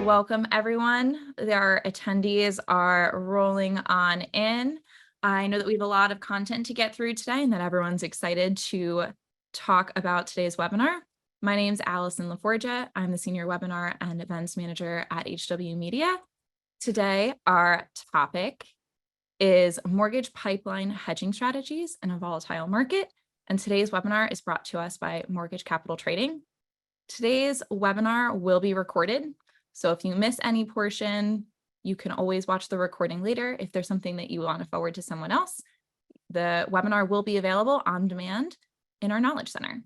Welcome, everyone. Our attendees are rolling on in. I know that we have a lot of content to get through today and that everyone's excited to talk about today's webinar. My name is Allison LaForgia. I'm the Senior Webinar and Events Manager at HW Media. Today, our topic is mortgage pipeline hedging strategies in a volatile market. And today's webinar is brought to us by Mortgage Capital Trading. Today's webinar will be recorded. So if you miss any portion, you can always watch the recording later. If there's something that you want to forward to someone else, the webinar will be available on demand in our Knowledge Center.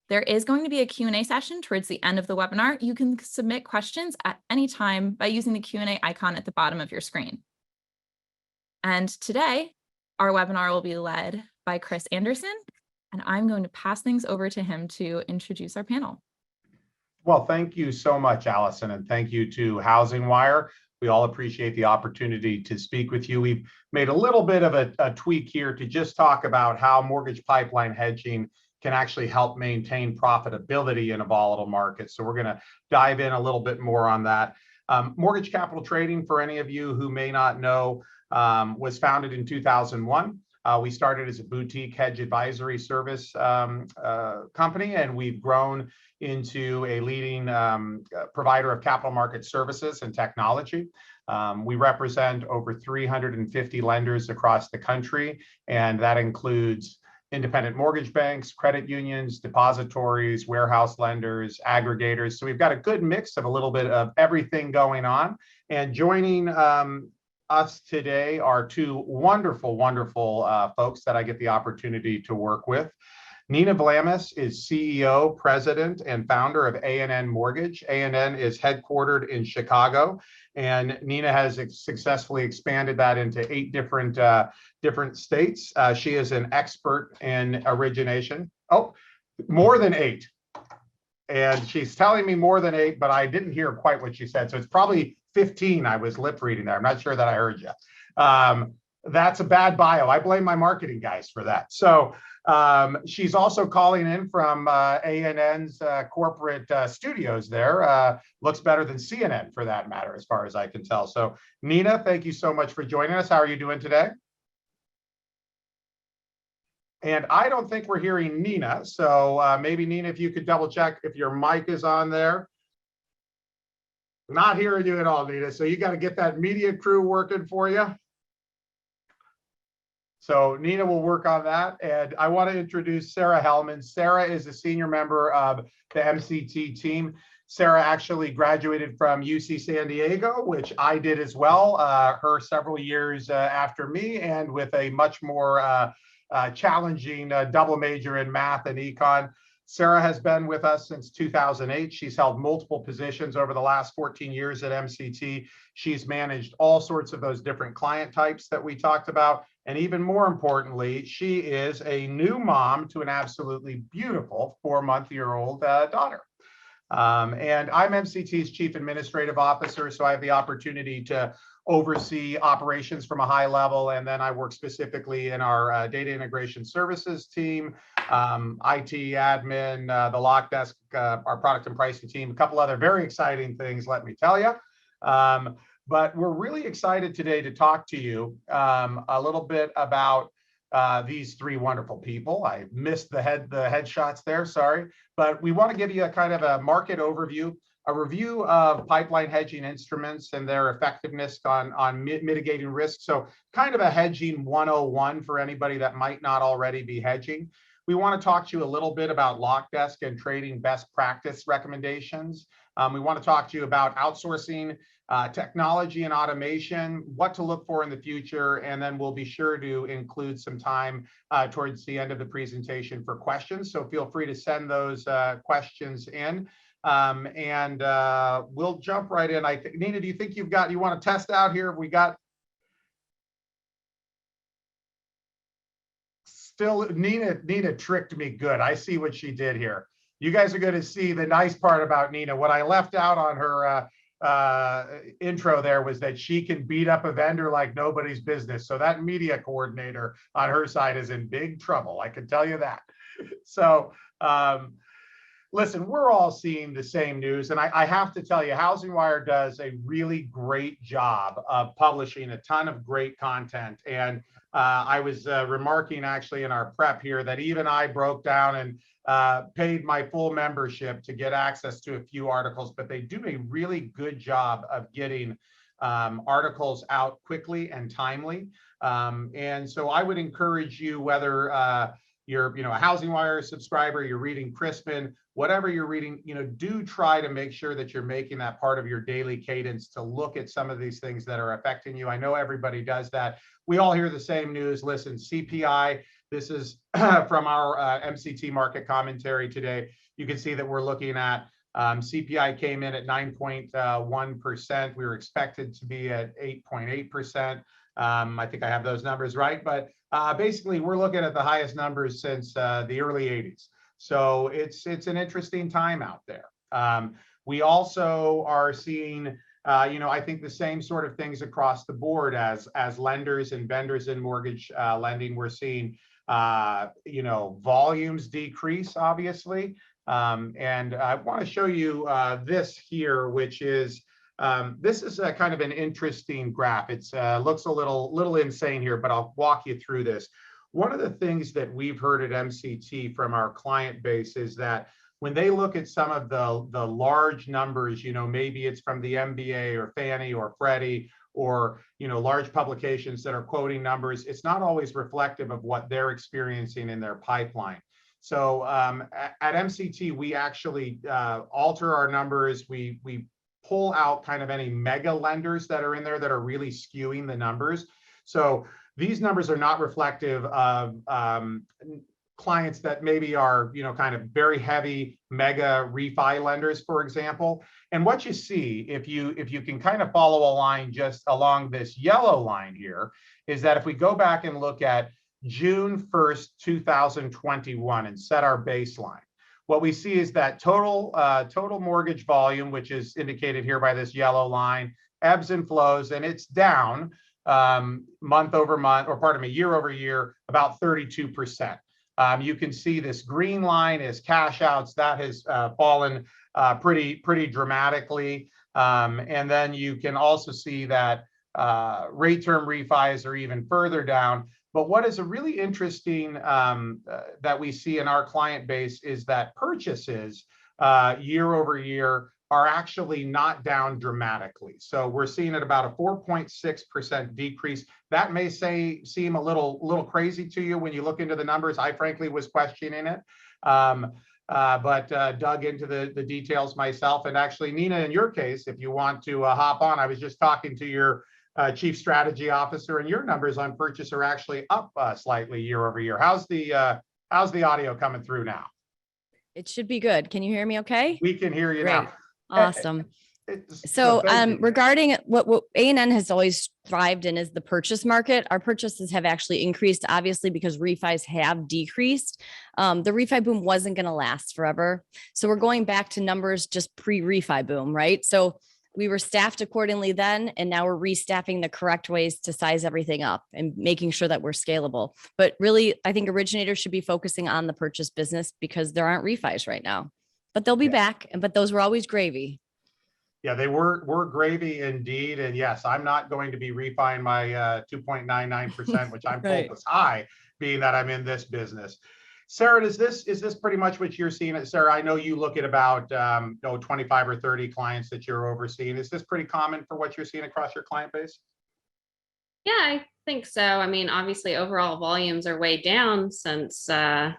There is going to be a Q&A session towards the end of the webinar. You can submit questions at any time by using the Q&A icon at the bottom of your screen. And today, our webinar will be led by Chris Anderson, and I'm going to pass things over to him to introduce our panel. Well, thank you so much, Allison, and thank you to HousingWire. We all appreciate the opportunity to speak with you. We've made a little bit of a tweak here to just talk about how mortgage pipeline hedging can actually help maintain profitability in a volatile market. So we're going to dive in a little bit more on that. Mortgage Capital Trading, for any of you who may not know, was founded in 2001. We started as a boutique hedge advisory service company, and we've grown into a leading provider of capital market services and technology. We represent over 350 lenders across the country, and that includes independent mortgage banks, credit unions, depositories, warehouse lenders, aggregators. So we've got a good mix of a little bit of everything going on. And joining us today are two wonderful, wonderful folks that I get the opportunity to work with. Nina Vlamis is CEO, President, and founder of A&N Mortgage. A&N is headquartered in Chicago, and Nina has successfully expanded that into 8 different states. She is an expert in origination. Oh, more than 8. And she's telling me more than 8, but I didn't hear quite what she said. So it's probably 15. I was lip reading there. I'm not sure that I heard you. That's a bad bio. I blame my marketing guys for that. So she's also calling in from A&N's corporate studios there. Looks better than CNN for that matter, as far as I can tell. So Nina, thank you so much for joining us. How are you doing today? And I don't think we're hearing Nina. So maybe Nina, if you could double check if your mic is on there. Not hearing you at all, Nina. So you got to get that media crew working for you. So Nina will work on that. And I want to introduce Sarah Hellman. Sarah is a senior member of the MCT team. Sarah actually graduated from UC San Diego, which I did as well, her several years after me, and with a much more challenging double major in math and econ. Sarah has been with us since 2008. She's held multiple positions over the last 14 years at MCT. She's managed all sorts of those different client types that we talked about. And even more importantly, she is a new mom to an absolutely beautiful 4-month-old daughter. And I'm MCT's Chief Administrative Officer, so I have the opportunity to oversee operations from a high level, and then I work specifically in our data integration services team, IT admin, the lock desk, our product and pricing team, a couple other very exciting things, let me tell you. But we're really excited today to talk to you a little bit about these 3 wonderful people. I missed the headshots there, sorry. But we want to give you a kind of a market overview, a review of pipeline hedging instruments and their effectiveness on mitigating risk. So kind of a hedging 101 for anybody that might not already be hedging. We want to talk to you a little bit about lock desk and trading best practice recommendations. We want to talk to you about outsourcing, technology and automation, what to look for in the future, and then we'll be sure to include some time towards the end of the presentation for questions. So feel free to send those questions in. And we'll jump right in. I think, Nina, do you think you want to test out here? We got still, Nina tricked me good. I see what she did here. You guys are going to see the nice part about Nina. What I left out on her intro there was that she can beat up a vendor like nobody's business. So that media coordinator on her side is in big trouble. I can tell you that. So Listen, we're all seeing the same news, and I have to tell you, HousingWire does a really great job of publishing a ton of great content. And I was remarking actually in our prep here that even I broke down and paid my full membership to get access to a few articles, but they do a really good job of getting articles out quickly and timely. And so I would encourage you, whether you're a HousingWire subscriber, you're reading Crispin, whatever you're reading, do try to make sure that you're making that part of your daily cadence to look at some of these things that are affecting you. I know everybody does that. We all hear the same news. Listen, CPI, this is from our MCT market commentary today. You can see that we're looking at CPI came in at 9.1%. We were expected to be at 8.8%. I think I have those numbers right, but basically we're looking at the highest numbers since the early 80s. So it's an interesting time out there. We also are seeing, I think the same sort of things across the board as lenders and vendors in mortgage lending. We're seeing, volumes decrease, obviously. And I want to show you this here, which is, this is a kind of an interesting graph. It's looks a little insane here, but I'll walk you through this. One of the things that we've heard at MCT from our client base is that when they look at some of the large numbers, maybe it's from the MBA or Fannie or Freddie or, large publications that are quoting numbers, it's not always reflective of what they're experiencing in their pipeline. So at MCT, we actually alter our numbers. We pull out kind of any mega lenders that are in there that are really skewing the numbers. So these numbers are not reflective of clients that maybe are, kind of very heavy mega refi lenders, for example. And what you see, if you can kind of follow a line just along this yellow line here, is that if we go back and look at June 1st, 2021 and set our baseline, what we see is that total mortgage volume, which is indicated here by this yellow line, ebbs and flows, and it's down month over month, or pardon me, year over year, about 32%. You can see this green line is cash outs. That has fallen pretty dramatically. And then you can also see that rate term refis are even further down. But what is a really interesting that we see in our client base is that purchases year over year are actually not down dramatically. So we're seeing at about a 4.6% decrease. That may seem a little crazy to you when you look into the numbers. I frankly was questioning it, but dug into the details myself. And actually, Nina, in your case, if you want to hop on, I was just talking to your chief strategy officer, and your numbers on purchase are actually up slightly year over year. How's the audio coming through now? It should be good. Can you hear me okay? We can hear you Great. now. Awesome. So regarding what A&N has always thrived in is the purchase market. Our purchases have actually increased, obviously, because refis have decreased. The refi boom wasn't going to last forever. So we're going back to numbers just pre-refi boom, right? So we were staffed accordingly then, and now we're restaffing the correct ways to size everything up and making sure that we're scalable. But really, I think originators should be focusing on the purchase business because there aren't refis right now, but they'll be back. But those were always gravy. Yeah, they were gravy indeed. And yes, I'm not going to be refining my 2.99%, which I'm Right. focused high, being that I'm in this business. Sarah, is this pretty much what you're seeing? Sarah, I know you look at about 25 or 30 clients that you're overseeing. Is this pretty common for what you're seeing across your client base? Yeah, I think so. I mean, obviously, overall volumes are way down since the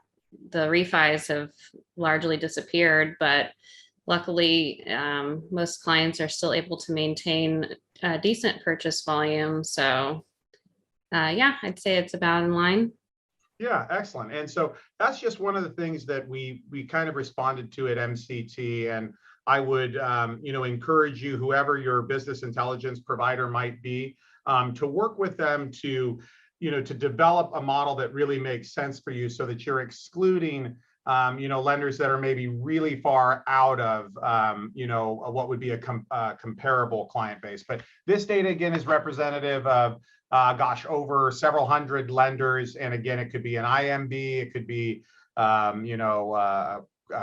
refis have largely disappeared, but luckily, most clients are still able to maintain a decent purchase volume. So yeah, I'd say it's about in line. Yeah, excellent. And so that's just one of the things that we kind of responded to at MCT. And I would, encourage you, whoever your business intelligence provider might be, to work with them to develop a model that really makes sense for you, so that you're excluding, lenders that are maybe really far out of, what would be a comparable client base. But this data, again, is representative of over several hundred lenders. And again, it could be an IMB, it could be,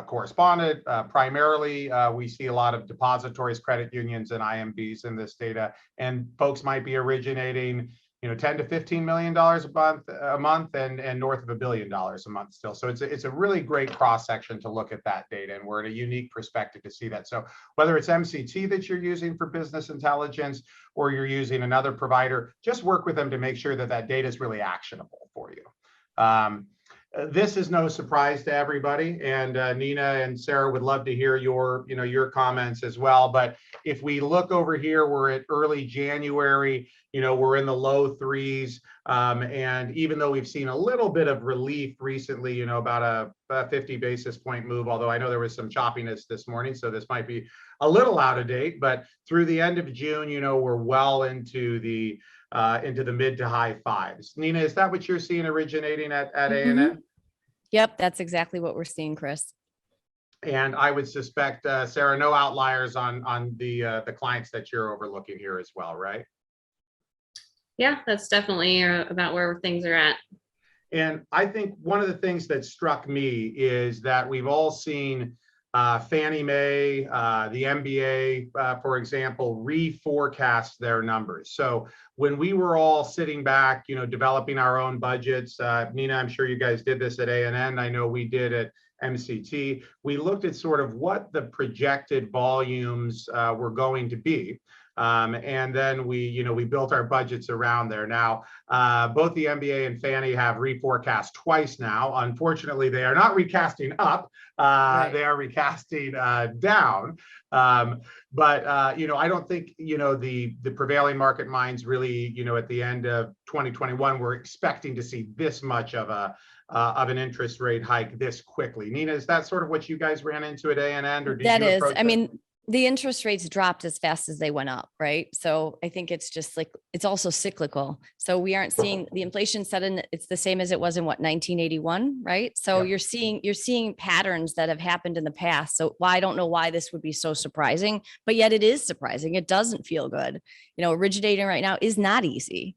correspondent. Primarily, we see a lot of depositories, credit unions, and IMBs in this data, and folks might be originating, $10 to $15 million a month, and north of $1 billion a month still. So it's a really great cross section to look at that data, and we're in a unique perspective to see that. So whether it's MCT that you're using for business intelligence, or you're using another provider, just work with them to make sure that that data is really actionable for you. This is no surprise to everybody, and Nina and Sarah would love to hear your comments as well. But if we look over here, we're at early January, we're in the low threes, and even though we've seen a little bit of relief recently, about a 50 basis point move, although I know there was some choppiness this morning, so this might be a little out of date, but through the end of June, we're well into the mid to high fives. Nina, is that what you're seeing originating at A&N? Yep, that's exactly what we're seeing, Chris. And I would suspect, Sarah, no outliers on the clients that you're overlooking here as well, right? Yeah, that's definitely about where things are at. And I think one of the things that struck me is that we've all seen Fannie Mae, the MBA, for example, reforecast their numbers. So when we were all sitting back, developing our own budgets, Nina, I'm sure you guys did this at A&N. I know we did at MCT. We looked at sort of what the projected volumes were going to be. And then we built our budgets around there. Now, both the MBA and Fannie have reforecast twice now. Unfortunately, they are not recasting up. Right. They are recasting down. But I don't think, the prevailing market minds really, at the end of 2021, we're expecting to see this much of an interest rate hike this quickly. Nina, is that sort of what you guys ran into at A&N, or did that you is, approach I mean, the interest rates dropped as fast as they went up, right? So I think it's just like, it's also cyclical. So we aren't seeing the inflation set in, it's the same as it was in 1981, right? So you're seeing patterns that have happened in the past. So I don't know why this would be so surprising, but yet it is surprising. It doesn't feel good. Originating right now is not easy.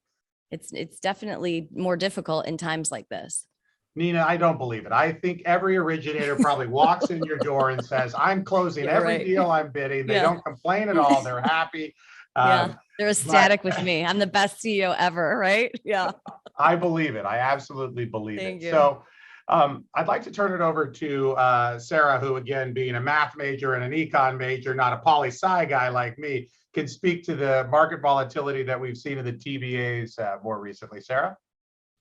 It's definitely more difficult in times like this. Nina, I don't believe it. I think every originator probably walks in your door and says, I'm closing every deal I'm bidding. They don't complain at all. They're happy. They're ecstatic with me. I'm the best CEO ever, right? Yeah. I believe it. I absolutely believe Thank it. you. So I'd like to turn it over to Sarah, who, again, being a math major and an econ major, not a poli-sci guy like me, can speak to the market volatility that we've seen in the TBAs more recently. Sarah?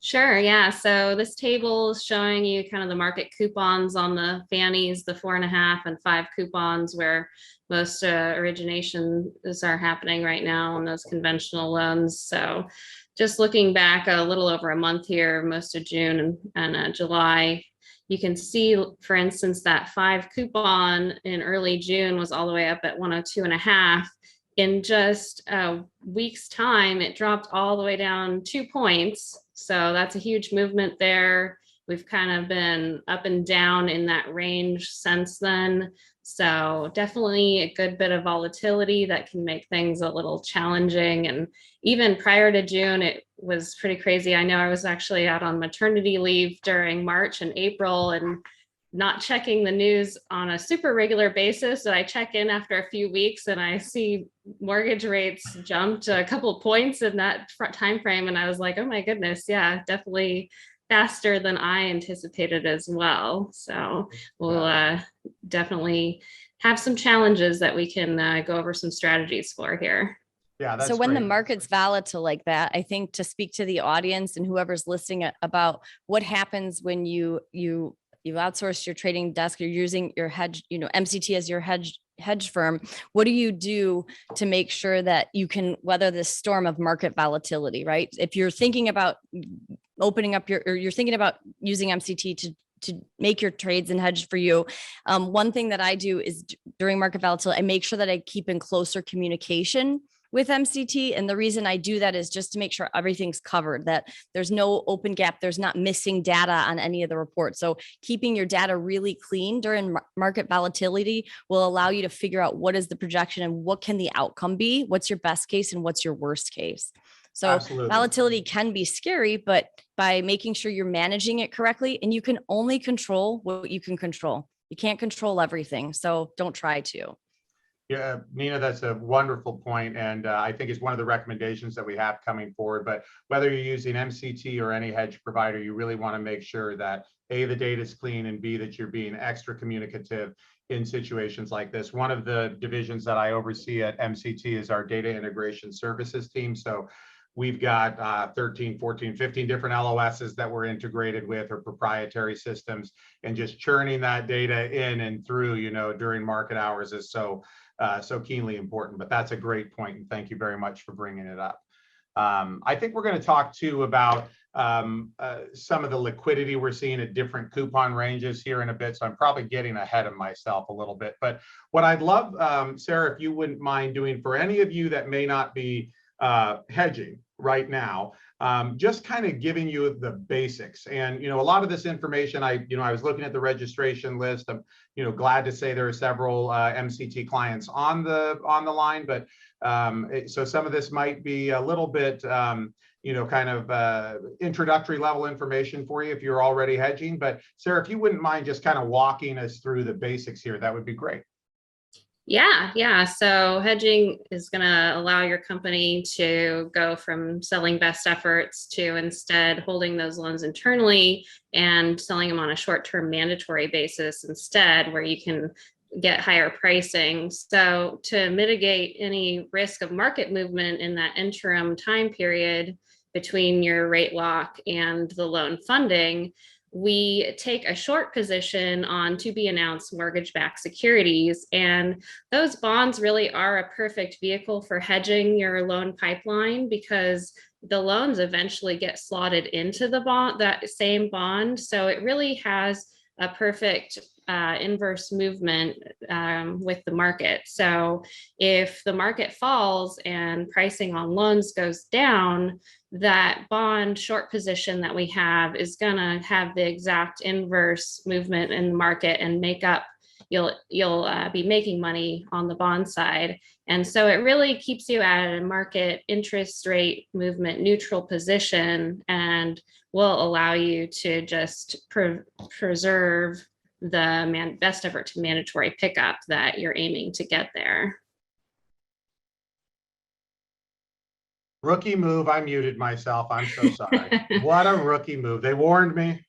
Sure. Yeah. So this table is showing you kind of the market coupons on the Fannies, the 4.5 and 5 coupons, where most originations are happening right now on those conventional loans. So just looking back a little over a month here, most of June and July, you can see, for instance, that 5 coupon in early June was all the way up at 102.5. In just a week's time, it dropped all the way down 2 points. So that's a huge movement there. We've kind of been up and down in that range since then. So definitely a good bit of volatility that can make things a little challenging. And even prior to June, it was pretty crazy. I know I was actually out on maternity leave during March and April and not checking the news on a super regular basis. So I check in after a few weeks and I see mortgage rates jumped a couple of points in that time frame. And I was like, oh my goodness, yeah, definitely faster than I anticipated as well. So we'll definitely have some challenges that we can go over some strategies for here. Yeah, that's so when great. The market's volatile like that, I think to speak to the audience and whoever's listening about what happens when you've outsourced your trading desk, you're using your hedge, MCT as your hedge firm. What do you do to make sure that you can weather this storm of market volatility, right? If you're thinking about opening up you're thinking about using MCT to make your trades and hedge for you. One thing that I do is during market volatility, I make sure that I keep in closer communication with MCT. And the reason I do that is just to make sure everything's covered, that there's no open gap, there's not missing data on any of the reports. So keeping your data really clean during market volatility will allow you to figure out what is the projection and what can the outcome be, what's your best case and what's your worst case. So Absolutely. Volatility can be scary, but by making sure you're managing it correctly, and you can only control what you can control. You can't control everything. So don't try to. Yeah, Nina, that's a wonderful point, and I think it's one of the recommendations that we have coming forward. But whether you're using MCT or any hedge provider, you really want to make sure that A, the data is clean, and B, that you're being extra communicative in situations like this. One of the divisions that I oversee at MCT is our data integration services team. So we've got 13, 14, 15 different LOSs that we're integrated with, or proprietary systems, and just churning that data in and through, during market hours is so keenly important. But that's a great point, and thank you very much for bringing it up. I think we're going to talk too about some of the liquidity we're seeing at different coupon ranges here in a bit. So I'm probably getting ahead of myself a little bit. But what I'd love, Sarah, if you wouldn't mind doing for any of you that may not be hedging right now, just kind of giving you the basics. And a lot of this information, I was looking at the registration list. I'm glad to say there are several MCT clients on the line, but so some of this might be a little bit kind of introductory level information for you if you're already hedging. But Sarah, if you wouldn't mind just kind of walking us through the basics here, that would be great. Yeah. So hedging is going to allow your company to go from selling best efforts to instead holding those loans internally and selling them on a short-term mandatory basis instead, where you can get higher pricing. So to mitigate any risk of market movement in that interim time period between your rate lock and the loan funding, we take a short position on to be announced mortgage-backed securities. And those bonds really are a perfect vehicle for hedging your loan pipeline, because the loans eventually get slotted into the bond, that same bond. So it really has a perfect inverse movement with the market. So if the market falls and pricing on loans goes down, that bond short position that we have is going to have the exact inverse movement in the market and make up. You'll be making money on the bond side. And so it really keeps you at a market interest rate movement neutral position, and will allow you to just preserve the best effort to mandatory pickup that you're aiming to get there. Rookie move. I muted myself. I'm so sorry. What a rookie move. They warned me.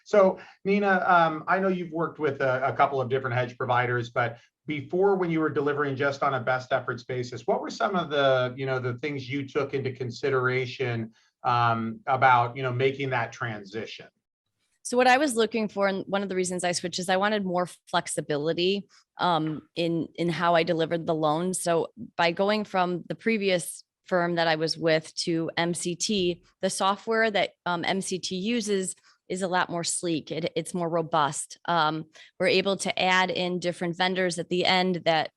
So Nina, I know you've worked with a couple of different hedge providers, but before, when you were delivering just on a best efforts basis, what were some of the, the things you took into consideration about, making that transition? So what I was looking for, and one of the reasons I switched, is I wanted more flexibility in how I delivered the loans. So by going from the previous firm that I was with to MCT, the software that MCT uses is a lot more sleek. It's more robust. We're able to add in different vendors at the end that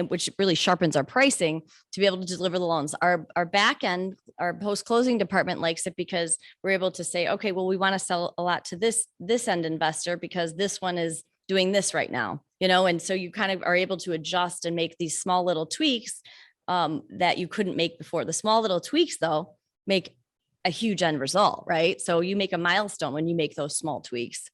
which really sharpens our pricing to be able to deliver the loans. Our back end, our post-closing department likes it because we're able to say, okay, well, we want to sell a lot to this end investor because this one is doing this right now, and so you kind of are able to adjust and make these small little tweaks that you couldn't make before. The small little tweaks, though, make a huge end result, right? So you make a milestone when you make those small tweaks.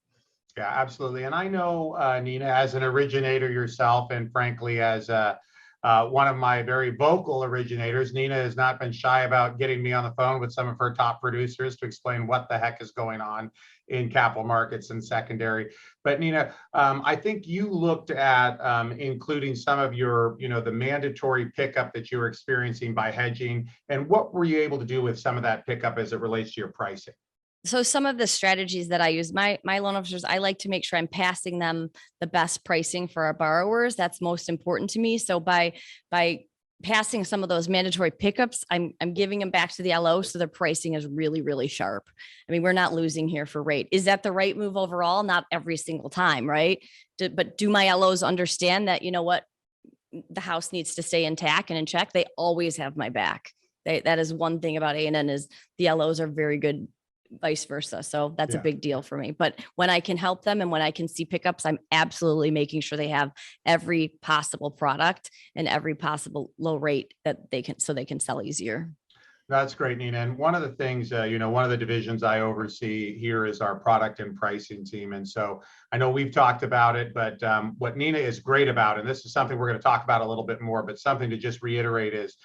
Yeah, absolutely. And I know, Nina, as an originator yourself, and frankly, as one of my very vocal originators, Nina has not been shy about getting me on the phone with some of her top producers to explain what the heck is going on in capital markets and secondary. But Nina, I think you looked at including some of your, the mandatory pickup that you were experiencing by hedging, and what were you able to do with some of that pickup as it relates to your pricing? So some of the strategies that I use, my loan officers, I like to make sure I'm passing them the best pricing for our borrowers. That's most important to me. So by passing some of those mandatory pickups, I'm giving them back to the LO. So their pricing is really, really sharp. I mean, we're not losing here for rate. Is that the right move overall? Not every single time, right? But do my LOs understand that, what, the house needs to stay intact and in check? They always have my back. That is one thing about A&N, is the LOs are very good, vice versa. So that's a big deal for me. But when I can help them and when I can see pickups, I'm absolutely making sure they have every possible product and every possible low rate that they can, so they can sell easier. That's great, Nina. And one of the things, one of the divisions I oversee here is our product and pricing team. And so I know we've talked about it, but what Nina is great about, and this is something we're going to talk about a little bit more, but something to just reiterate is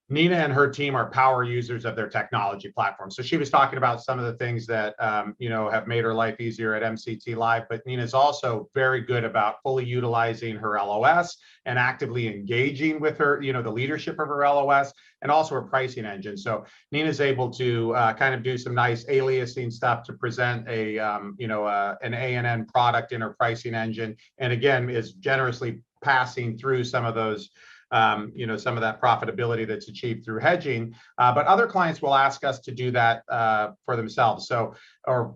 Nina and her team are power users of their technology platform. So she was talking about some of the things that have made her life easier at MCT Live, but Nina's also very good about fully utilizing her LOS and actively engaging with her, the leadership of her LOS and also her pricing engine. So Nina's able to kind of do some nice aliasing stuff to present an ANN product in her pricing engine, and again is generously passing through some of those some of that profitability that's achieved through hedging, but other clients will ask us to do that for themselves, or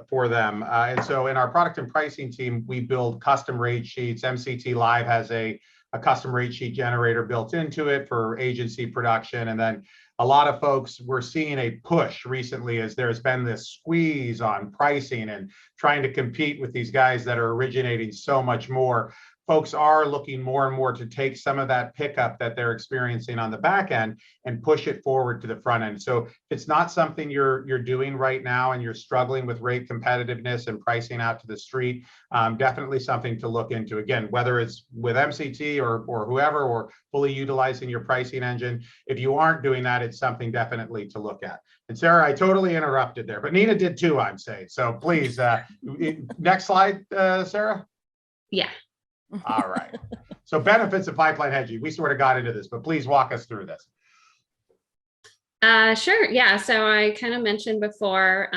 for them. And so in our product and pricing team, we build custom rate sheets. MCT Live has a custom rate sheet generator built into it for agency production. And then a lot of folks, we're seeing a push recently as there's been this squeeze on pricing and trying to compete with these guys that are originating so much more. Folks are looking more and more to take some of that pickup that they're experiencing on the back end and push it forward to the front end. So if it's not something you're doing right now and you're struggling with rate competitiveness and pricing out to the street, definitely something to look into. Again, whether it's with MCT or whoever, or fully utilizing your pricing engine. If you aren't doing that, it's something definitely to look at. And Sarah, I totally interrupted there, but Nina did too, I'm saying. So please, next slide, Sarah. Yeah. All right. So benefits of pipeline hedging. We sort of got into this, but please walk us through this. Sure. Yeah. So I kind of mentioned before,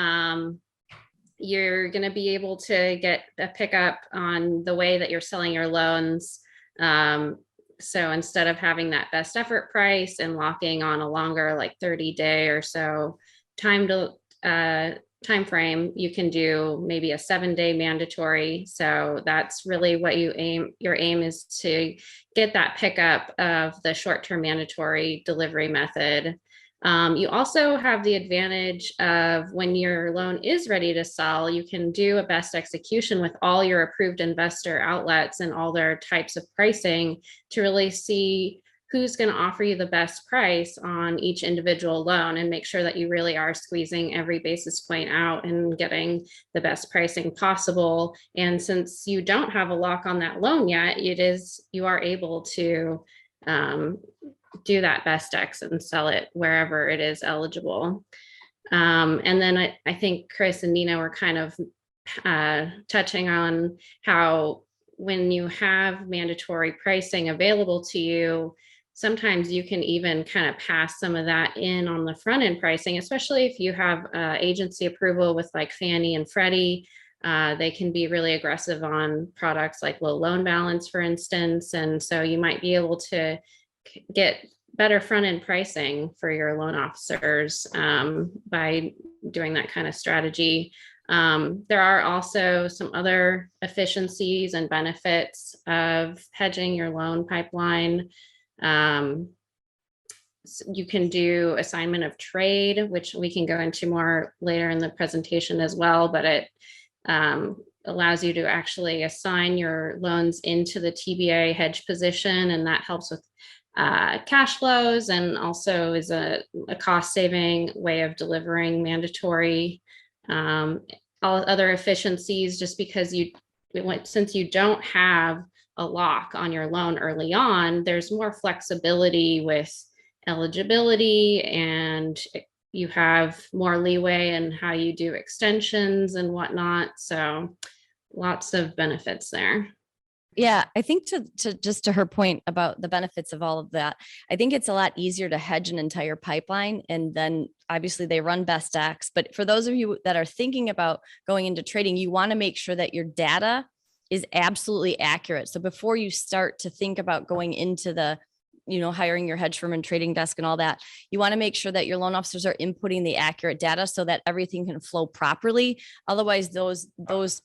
you're going to be able to get a pickup on the way that you're selling your loans. So instead of having that best effort price and locking on a longer, like 30-day or so time frame, you can do maybe a 7-day mandatory. So that's really what your aim is, to get that pickup of the short-term mandatory delivery method. You also have the advantage of when your loan is ready to sell, you can do a best execution with all your approved investor outlets and all their types of pricing to really see who's going to offer you the best price on each individual loan, and make sure that you really are squeezing every basis point out and getting the best pricing possible. And since you don't have a lock on that loan yet, you are able to do that best X and sell it wherever it is eligible. And then I think Chris and Nina were kind of touching on how when you have mandatory pricing available to you, sometimes you can even kind of pass some of that in on the front end pricing, especially if you have agency approval with like Fannie and Freddie. They can be really aggressive on products like low loan balance, for instance. And so you might be able to get better front end pricing for your loan officers by doing that kind of strategy. There are also some other efficiencies and benefits of hedging your loan pipeline. You can do assignment of trade, which we can go into more later in the presentation as well, but it allows you to actually assign your loans into the TBA hedge position, and that helps with cash flows, and also is a cost saving way of delivering mandatory. All other efficiencies, just because since you don't have a lock on your loan early on, there's more flexibility with eligibility, and you have more leeway in how you do extensions and whatnot. So lots of benefits there. Yeah, I think to her point about the benefits of all of that, I think it's a lot easier to hedge an entire pipeline, and then obviously they run best X. But for those of you that are thinking about going into trading, you want to make sure that your data is absolutely accurate. So before you start to think about going into the, hiring your hedge firm and trading desk and all that, you want to make sure that your loan officers are inputting the accurate data so that everything can flow properly. Otherwise, those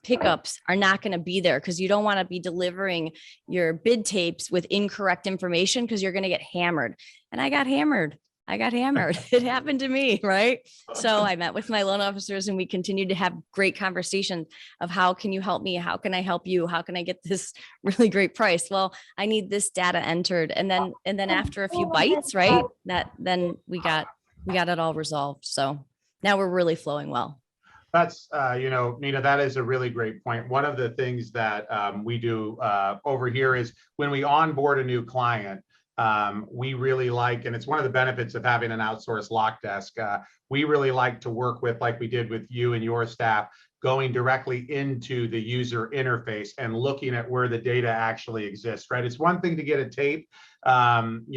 pickups are not going to be there, because you don't want to be delivering your bid tapes with incorrect information, because you're going to get hammered. And I got hammered I got hammered. It happened to me, right? So I met with my loan officers and we continued to have great conversations of how can you help me? How can I help you? How can I get this really great price? Well, I need this data entered. And then after a few bites, right? Then we got it all resolved. So now we're really flowing well. That's, Nina, that is a really great point. One of the things that we do over here is when we onboard a new client, we really like, and it's one of the benefits of having an outsourced lock desk. We really like to work with, like we did with you and your staff, going directly into the user interface and looking at where the data actually exists, right? It's one thing to get a tape, and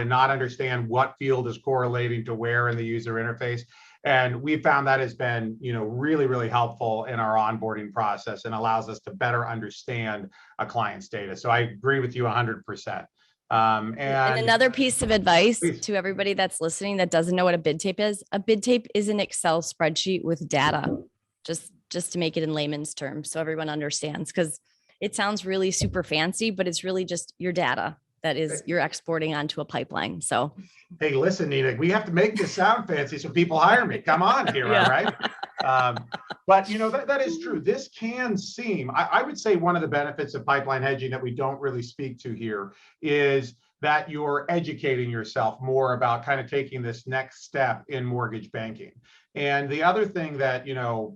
not understand what field is correlating to where in the user interface. And we found that has been, really, really helpful in our onboarding process and allows us to better understand a client's data. So I agree with you 100%. And another piece of advice Please. to everybody that's listening that doesn't know what a bid tape is, a bid tape is an Excel spreadsheet with data, just to make it in layman's terms so everyone understands, because it sounds really super fancy, but it's really just your data that is you're exporting onto a pipeline. So hey, listen, Nina, we have to make this sound fancy so people hire me. Come on here, Yeah. all right? But that is true. This can seem, I would say one of the benefits of pipeline hedging that we don't really speak to here is that you're educating yourself more about kind of taking this next step in mortgage banking. And the other thing that,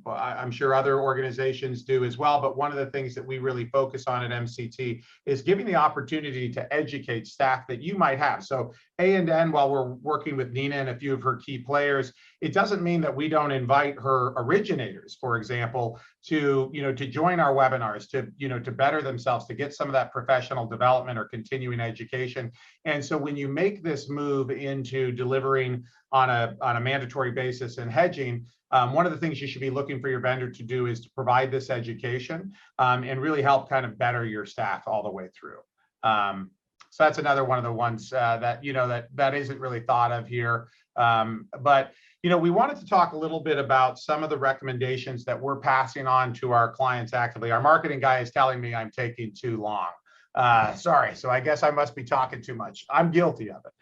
I'm sure other organizations do as well, but one of the things that we really focus on at MCT is giving the opportunity to educate staff that you might have. So A&N, while we're working with Nina and a few of her key players, it doesn't mean that we don't invite her originators, for example, to join our webinars, to better themselves, to get some of that professional development or continuing education. And so when you make this move into delivering on a mandatory basis in hedging, one of the things you should be looking for your vendor to do is to provide this education and really help kind of better your staff all the way through. So that's another one of the ones that isn't really thought of here. But we wanted to talk a little bit about some of the recommendations that we're passing on to our clients actively. Our marketing guy is telling me I'm taking too long. Sorry, so I guess I must be talking too much. I'm guilty of it.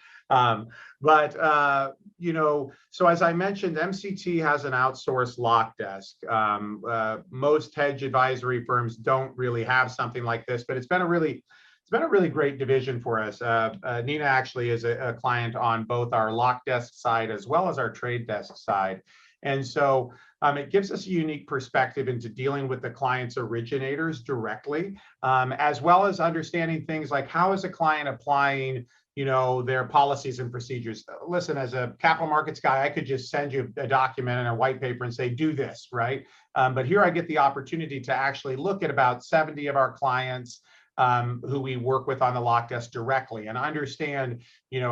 So as I mentioned, MCT has an outsourced lock desk. Most hedge advisory firms don't really have something like this, but it's been a really great division for us. Nina actually is a client on both our lock desk side as well as our trade desk side. And so it gives us a unique perspective into dealing with the client's originators directly, as well as understanding things like how is a client applying their policies and procedures. Listen, as a capital markets guy, I could just send you a document and a white paper and say, do this, right? But here I get the opportunity to actually look at about 70 of our clients who we work with on the lock desk directly and understand,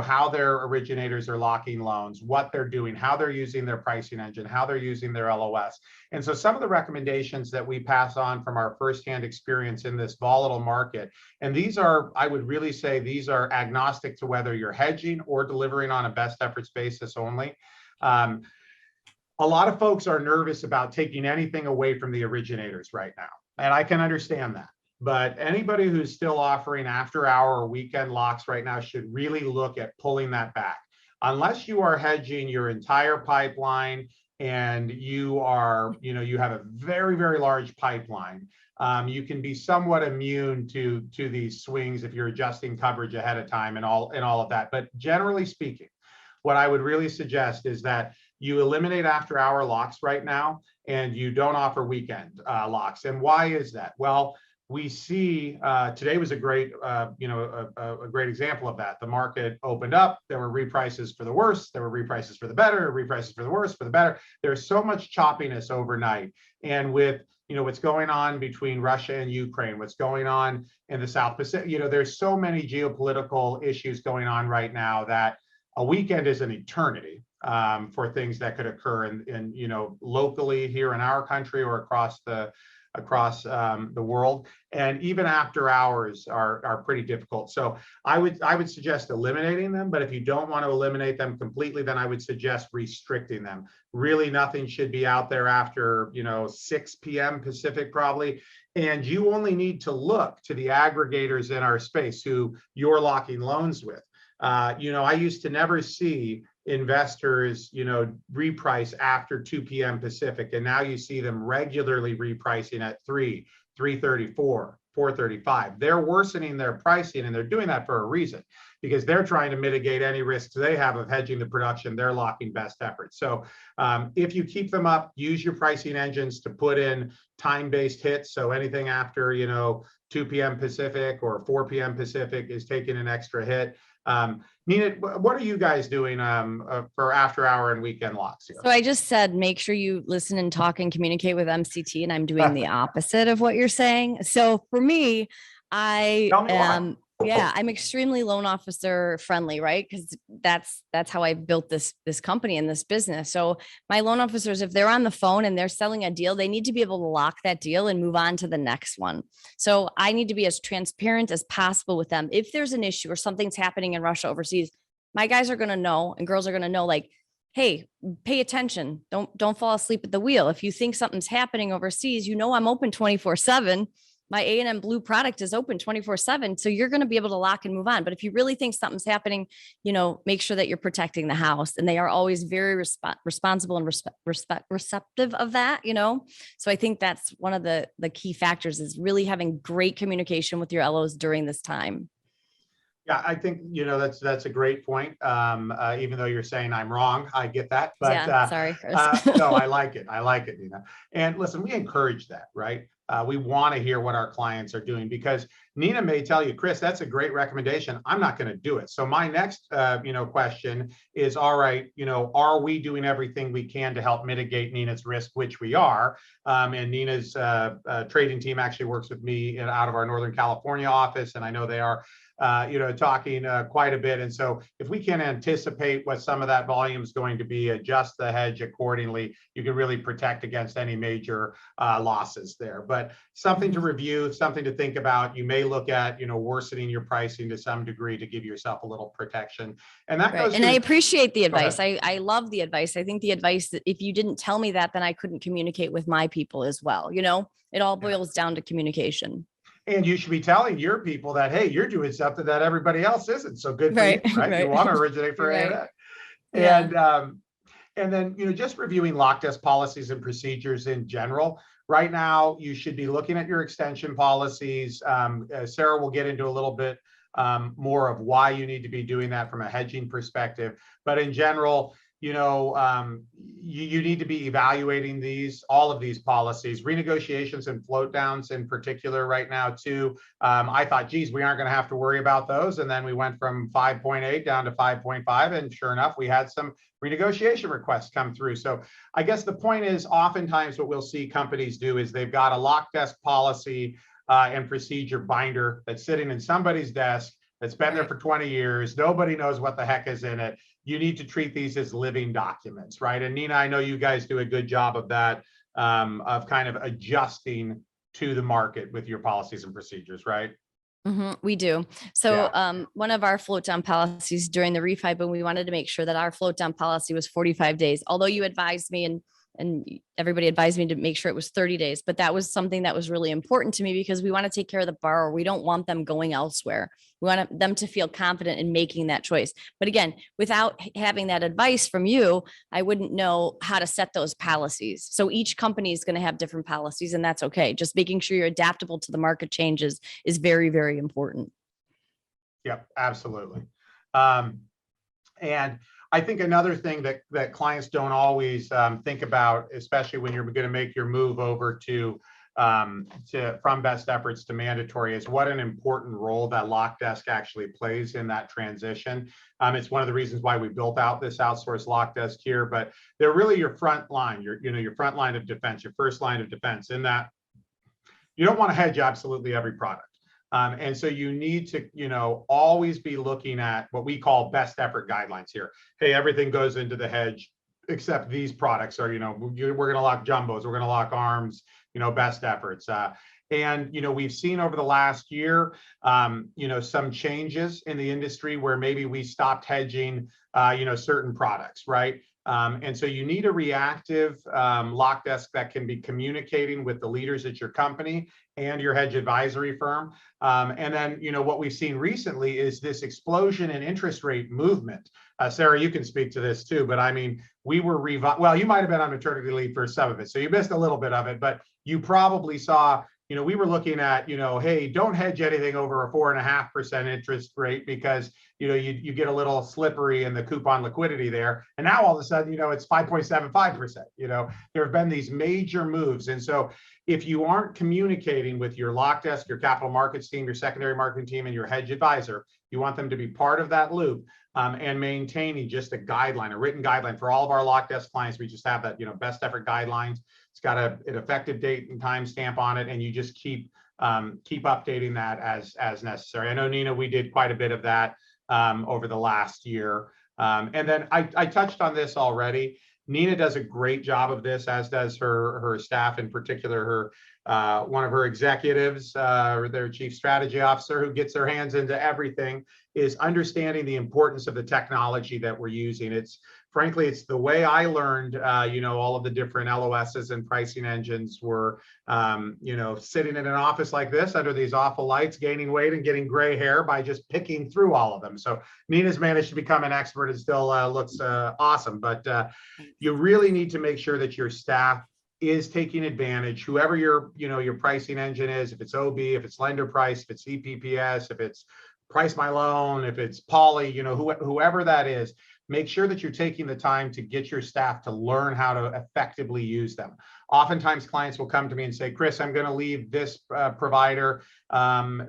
how their originators are locking loans, what they're doing, how they're using their pricing engine, how they're using their LOS. And so some of the recommendations that we pass on from our firsthand experience in this volatile market, and these are, I would really say, these are agnostic to whether you're hedging or delivering on a best efforts basis only. A lot of folks are nervous about taking anything away from the originators right now, and I can understand that. But anybody who's still offering after hour or weekend locks right now should really look at pulling that back. Unless you are hedging your entire pipeline and you are, you have a very, very large pipeline, you can be somewhat immune to these swings if you're adjusting coverage ahead of time and all of that. But generally speaking, what I would really suggest is that you eliminate after hour locks right now and you don't offer weekend locks. And why is that? Well, we see today was a great, a great example of that. The market opened up. There were reprices for the worse. There were reprices for the better. Reprices for the worse, for the better. There's so much choppiness overnight, and with what's going on between Russia and Ukraine, what's going on in the South Pacific, there's so many geopolitical issues going on right now that a weekend is an eternity for things that could occur in locally here in our country or across the world, and even after hours are pretty difficult. So I would suggest eliminating them, but if you don't want to eliminate them completely, then I would suggest restricting them. Really, nothing should be out there after 6 p.m. Pacific probably, and you only need to look to the aggregators in our space who you're locking loans with. I used to never see investors, reprice after 2 p.m. Pacific, and now you see them regularly repricing at 3, 3:34, 4:35. They're worsening their pricing, and they're doing that for a reason, because they're trying to mitigate any risks they have of hedging the production. They're locking best efforts. So if you keep them up, use your pricing engines to put in time-based hits. So anything after 2 p.m. Pacific or 4 p.m. Pacific is taking an extra hit. Nina, what are you guys doing for after hour and weekend locks here? So I just said, make sure you listen and talk and communicate with MCT, and I'm doing the opposite of what you're saying. So for me, I'm extremely loan officer friendly, right? Because that's how I built this company and this business. So my loan officers, if they're on the phone and they're selling a deal, they need to be able to lock that deal and move on to the next one. So I need to be as transparent as possible with them. If there's an issue or something's happening in Russia overseas, my guys are going to know, and girls are going to know, like, hey, pay attention. Don't fall asleep at the wheel. If you think something's happening overseas, I'm open 24/7. My A&M Blue product is open 24/7. So you're going to be able to lock and move on. But if you really think something's happening, make sure that you're protecting the house. And they are always very responsible and receptive of that, So I think that's one of the key factors, is really having great communication with your LOs during this time. Yeah, I think, that's a great point. Even though you're saying I'm wrong, I get that. But yeah, sorry, Chris. no, I like it. Nina. And listen, we encourage that, right? We want to hear what our clients are doing, because Nina may tell you, Chris, that's a great recommendation. I'm not going to do it. So my next, question is, all right, are we doing everything we can to help mitigate Nina's risk, which we are. And Nina's trading team actually works with me out of our Northern California office, and I know they are talking quite a bit. And so if we can anticipate what some of that volume is going to be, adjust the hedge accordingly, you can really protect against any major losses there. But something to review, something to think about. You may look at, worsening your pricing to some degree to give yourself a little protection. And that goes. And I appreciate the advice. I love the advice. I think the advice that if you didn't tell me that, then I couldn't communicate with my people as well. It all boils down to communication. And you should be telling your people that, hey, you're doing something that everybody else isn't. So good for you, right? You want to originate for A&M. And then, just reviewing lock desk policies and procedures in general. Right now, you should be looking at your extension policies. Sarah will get into a little bit more of why you need to be doing that from a hedging perspective. But in general, you need to be evaluating all of these policies, renegotiations and float downs in particular right now too. I thought, geez, we aren't going to have to worry about those. And then we went from 5.8 down to 5.5. And sure enough, we had some renegotiation requests come through. So I guess the point is, oftentimes what we'll see companies do is they've got a lock desk policy and procedure binder that's sitting in somebody's desk that's been there for 20 years. Nobody knows what the heck is in it. You need to treat these as living documents, right? And Nina, I know you guys do a good job of that, of kind of adjusting to the market with your policies and procedures, right? We do. So one of our float down policies during the refi, but we wanted to make sure that our float down policy was 45 days, although you advised me and everybody advised me to make sure it was 30 days. But that was something that was really important to me, because we want to take care of the borrower. We don't want them going elsewhere. We want them to feel confident in making that choice. But again, without having that advice from you, I wouldn't know how to set those policies. So each company is going to have different policies, and that's okay. Just making sure you're adaptable to the market changes is very, very important. Yep, absolutely. And I think another thing that clients don't always think about, especially when you're going to make your move over to from best efforts to mandatory, is what an important role that lock desk actually plays in that transition. It's one of the reasons why we built out this outsourced lock desk here, but they're really your front line, your front line of defense, your first line of defense, in that you don't want to hedge absolutely every product. And so you need to, always be looking at what we call best effort guidelines here. Hey, everything goes into the hedge except these products are, we're going to lock jumbos, we're going to lock arms, best efforts. And, we've seen over the last year, some changes in the industry where maybe we stopped hedging, certain products, right? And so you need a reactive lock desk that can be communicating with the leaders at your company and your hedge advisory firm. And then, what we've seen recently is this explosion in interest rate movement. Sarah, you can speak to this too, but I mean, we were well, you might have been on maternity leave for some of it, so you missed a little bit of it, but you probably saw, we were looking at, hey, don't hedge anything over a 4.5% interest rate because, you get a little slippery in the coupon liquidity there. And now all of a sudden, it's 5.75%. There have been these major moves. And so if you aren't communicating with your lock desk, your capital markets team, your secondary marketing team, and your hedge advisor, you want them to be part of that loop. And maintaining just a guideline, a written guideline for all of our lock desk clients. We just have that, best effort guidelines. It's got an effective date and time stamp on it, and you just keep updating that as necessary. I know, Nina, we did quite a bit of that over the last year. And then I touched on this already. Nina does a great job of this, as does her staff, in particular her one of her executives, their chief strategy officer, who gets their hands into everything, is understanding the importance of the technology that we're using. Frankly, it's the way I learned, all of the different LOSs and pricing engines were, sitting in an office like this under these awful lights, gaining weight and getting gray hair by just picking through all of them. So Nina's managed to become an expert and still looks awesome. But you really need to make sure that your staff is taking advantage, whoever your pricing engine is, if it's OB, if it's lender price, if it's EPPS, if it's price my loan, if it's Poly, whoever that is, make sure that you're taking the time to get your staff to learn how to effectively use them. Oftentimes clients will come to me and say, Chris, I'm going to leave this provider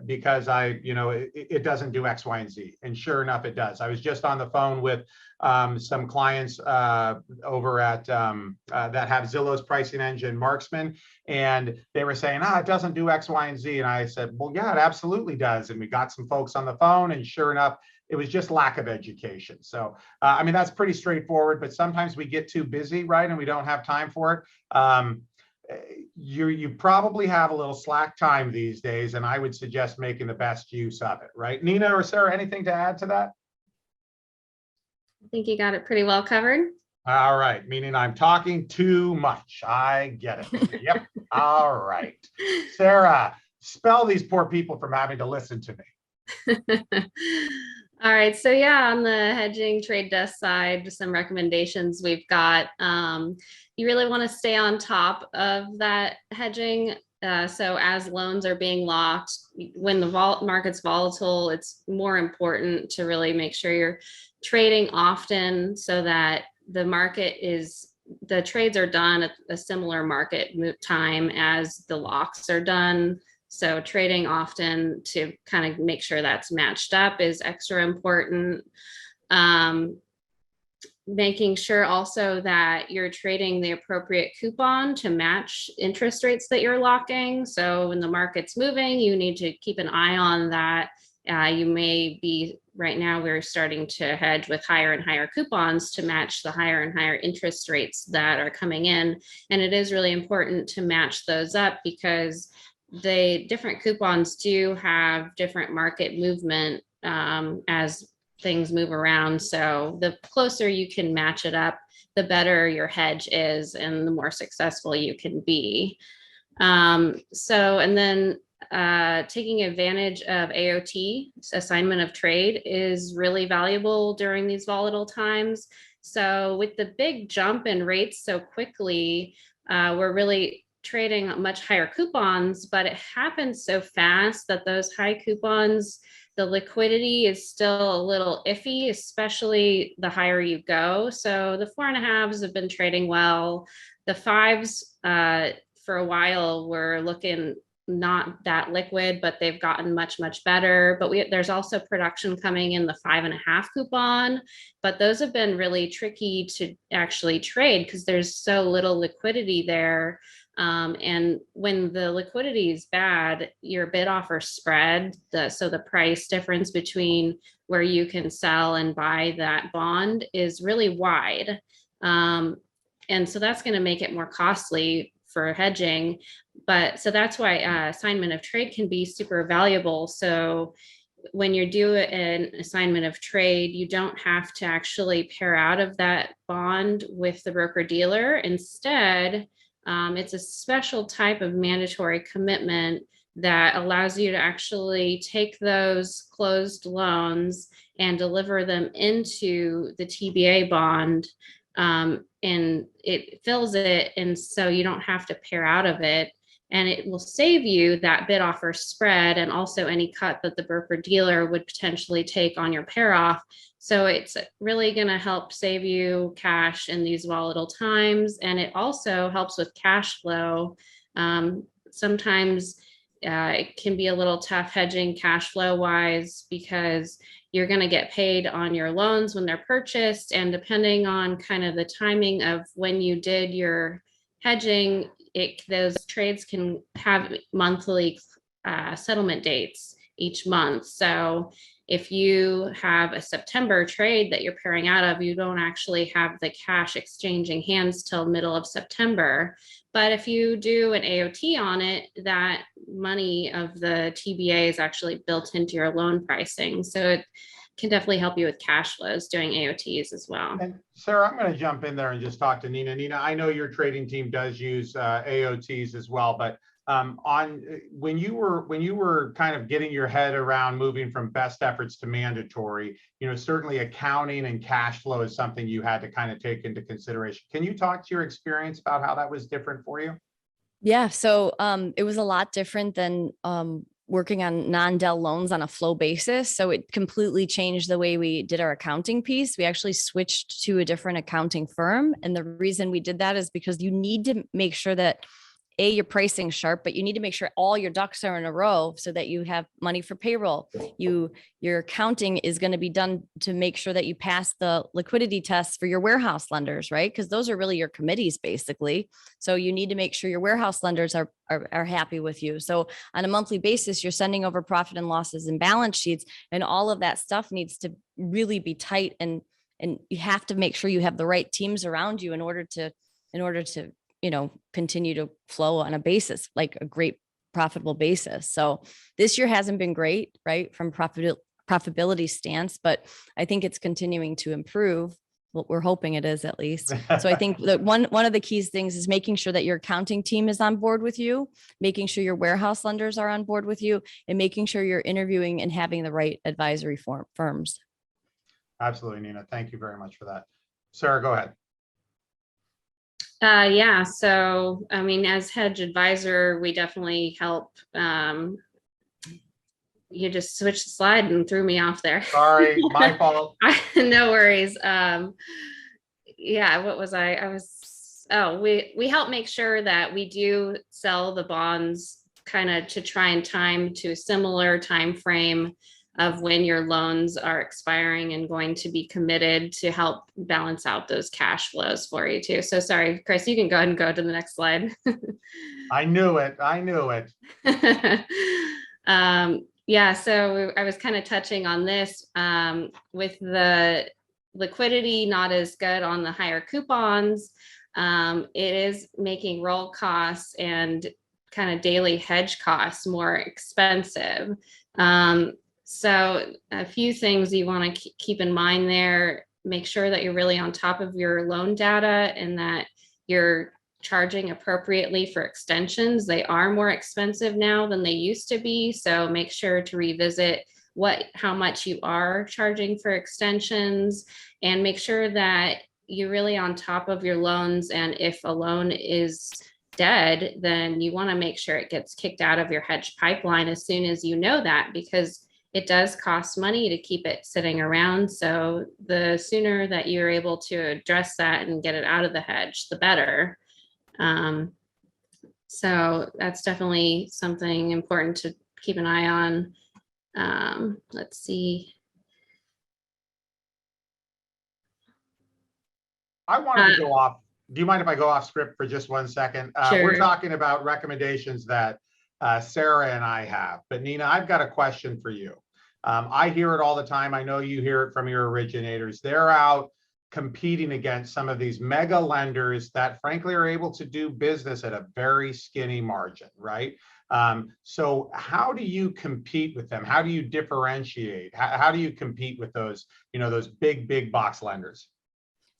because it doesn't do X, Y, and Z. And sure enough, it does. I was just on the phone with some clients over at that have Zillow's pricing engine, Marksman, and they were saying, it doesn't do X, Y, and Z. And I said, well, yeah, it absolutely does. And we got some folks on the phone, and sure enough, it was just lack of education. So, that's pretty straightforward, but sometimes we get too busy, right? And we don't have time for it. You probably have a little slack time these days, and I would suggest making the best use of it, right? Nina or Sarah, anything to add to that? I think you got it pretty well covered. All right, meaning I'm talking too much. I get it. Yep. All right. Sarah, spell these poor people from having to listen to me. All right, so yeah, on the hedging trade desk side, some recommendations we've got. You really want to stay on top of that hedging. So as loans are being locked, when the market's volatile, it's more important to really make sure you're trading often so that the trades are done at a similar market time as the locks are done. So trading often to kind of make sure that's matched up is extra important. Making sure also that you're trading the appropriate coupon to match interest rates that you're locking. So when the market's moving, you need to keep an eye on that. You may be, right now we're starting to hedge with higher and higher coupons to match the higher and higher interest rates that are coming in. And it is really important to match those up because the different coupons do have different market movement as things move around. So the closer you can match it up, the better your hedge is and the more successful you can be. And then taking advantage of AOT, assignment of trade, is really valuable during these volatile times. So with the big jump in rates so quickly, we're really trading much higher coupons, but it happens so fast that those high coupons, the liquidity is still a little iffy, especially the higher you go. So the 4.5s have been trading well. The 5s for a while were looking not that liquid, but they've gotten much, much better. But there's also production coming in the 5.5 coupon, but those have been really tricky to actually trade because there's so little liquidity there. And when the liquidity is bad, your bid offer spread, so the price difference between where you can sell and buy that bond is really wide. And so that's going to make it more costly for hedging. But so that's why assignment of trade can be super valuable. So when you do an assignment of trade, you don't have to actually pair out of that bond with the broker dealer. Instead, it's a special type of mandatory commitment that allows you to actually take those closed loans and deliver them into the TBA bond, and it fills it, and so you don't have to pair out of it, and it will save you that bid offer spread and also any cut that the broker dealer would potentially take on your pair off. So it's really going to help save you cash in these volatile times, and it also helps with cash flow. Sometimes it can be a little tough hedging cash flow wise, because you're going to get paid on your loans when they're purchased, and depending on kind of the timing of when you did your hedging, those trades can have monthly settlement dates each month. So if you have a September trade that you're pairing out of, you don't actually have the cash exchanging hands till middle of September. But if you do an AOT on it, that money of the TBA is actually built into your loan pricing. So it can definitely help you with cash flows doing AOTs as well. And Sarah, I'm going to jump in there and just talk to Nina. Nina, I know your trading team does use AOTs as well, but when you were kind of getting your head around moving from best efforts to mandatory, certainly accounting and cash flow is something you had to kind of take into consideration. Can you talk to your experience about how that was different for you? Yeah, so it was a lot different than working on non-Del loans on a flow basis. So it completely changed the way we did our accounting piece. We actually switched to a different accounting firm. And the reason we did that is because you need to make sure that your pricing sharp, but you need to make sure all your ducks are in a row so that you have money for payroll. Your accounting is going to be done to make sure that you pass the liquidity tests for your warehouse lenders, right? Because those are really your committees, basically. So you need to make sure your warehouse lenders are happy with you. So on a monthly basis, you're sending over profit and losses and balance sheets, and all of that stuff needs to really be tight, and you have to make sure you have the right teams around you in order to continue to flow on a basis, like a great profitable basis. So this year hasn't been great, right? From profitability stance, but I think it's continuing to improve. What we're hoping it is, at least. So I think that one of the key things is making sure that your accounting team is on board with you, making sure your warehouse lenders are on board with you, and making sure you're interviewing and having the right advisory firms. Absolutely, Nina. Thank you very much for that. Sarah, go ahead. Yeah, so I mean, as hedge advisor, we definitely help. You just switched the slide and threw me off there. Sorry, my fault. No worries. Yeah, what was we help make sure that we do sell the bonds kind of to try and time to a similar time frame of when your loans are expiring and going to be committed, to help balance out those cash flows for you too. So sorry, Chris, you can go ahead and go to the next slide. I knew it. Yeah, so I was kind of touching on this with the liquidity not as good on the higher coupons. It is making roll costs and kind of daily hedge costs more expensive. So a few things you want to keep in mind there. Make sure that you're really on top of your loan data and that you're charging appropriately for extensions. They are more expensive now than they used to be. So make sure to revisit how much you are charging for extensions, and make sure that you're really on top of your loans. And if a loan is dead, then you want to make sure it gets kicked out of your hedge pipeline as soon as you know that, because it does cost money to keep it sitting around. So the sooner that you're able to address that and get it out of the hedge, the better. So that's definitely something important to keep an eye on. Let's see. I wanted to go off. Do you mind if I go off script for just 1 second? Sure. We're talking about recommendations that Sarah and I have, but Nina, I've got a question for you. I hear it all the time. I know you hear it from your originators. They're out competing against some of these mega lenders that frankly are able to do business at a very skinny margin, right? So how do you compete with them? How do you differentiate? How do you compete with those, those big box lenders?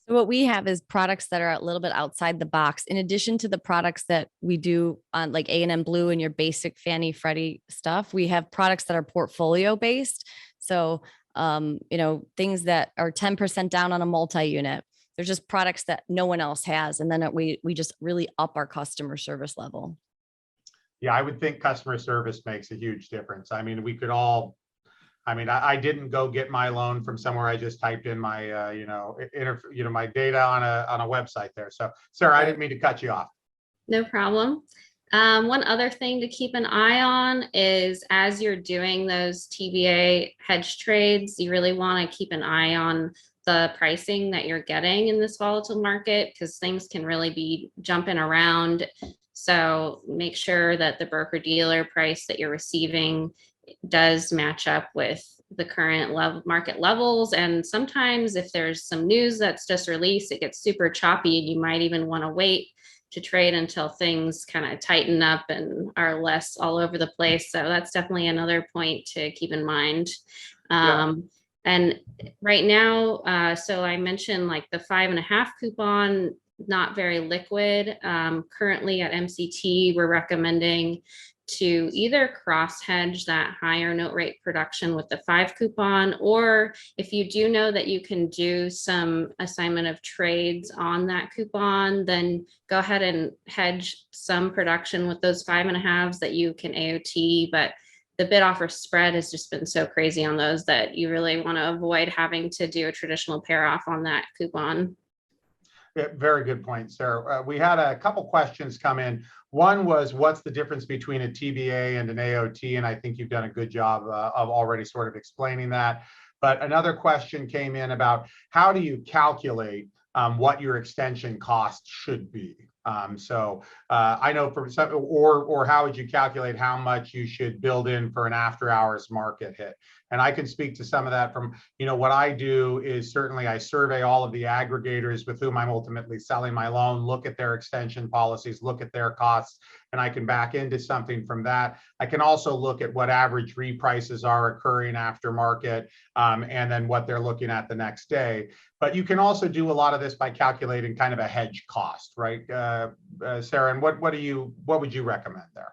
So what we have is products that are a little bit outside the box. In addition to the products that we do on like A&M Blue and your basic Fannie Freddie stuff, we have products that are portfolio based. So, things that are 10% down on a multi-unit. They're just products that no one else has. And then we just really up our customer service level. Yeah, I would think customer service makes a huge difference. I mean, I didn't go get my loan from somewhere. I just typed in my, my data on a website there. So, Sarah, I didn't mean to cut you off. No problem. One other thing to keep an eye on is as you're doing those TBA hedge trades, you really want to keep an eye on the pricing that you're getting in this volatile market, because things can really be jumping around. So make sure that the broker dealer price that you're receiving does match up with the current market levels. And sometimes if there's some news that's just released, it gets super choppy and you might even want to wait to trade until things kind of tighten up and are less all over the place. So that's definitely another point to keep in mind. And right now, so I mentioned like the 5.5 coupon, not very liquid. Currently at MCT, we're recommending to either cross hedge that higher note rate production with the 5 coupon, or if you do know that you can do some assignment of trades on that coupon, then go ahead and hedge some production with those 5.5s that you can AOT. But the bid offer spread has just been so crazy on those that you really want to avoid having to do a traditional pair off on that coupon. Yeah, very good point, Sarah. We had a couple questions come in. One was, what's the difference between a TBA and an AOT? And I think you've done a good job of already sort of explaining that. But another question came in about how do you calculate what your extension cost should be? I know for some, or how would you calculate how much you should build in for an after hours market hit? And I can speak to some of that from, what I do is certainly I survey all of the aggregators with whom I'm ultimately selling my loan, look at their extension policies, look at their costs, and I can back into something from that. I can also look at what average reprices are occurring after market, and then what they're looking at the next day. But you can also do a lot of this by calculating kind of a hedge cost, right? Sarah, and what would you recommend there?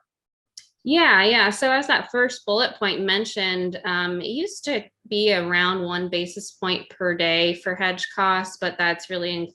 Yeah. So as that first bullet point mentioned, it used to be around 1 basis point per day for hedge costs, but that's really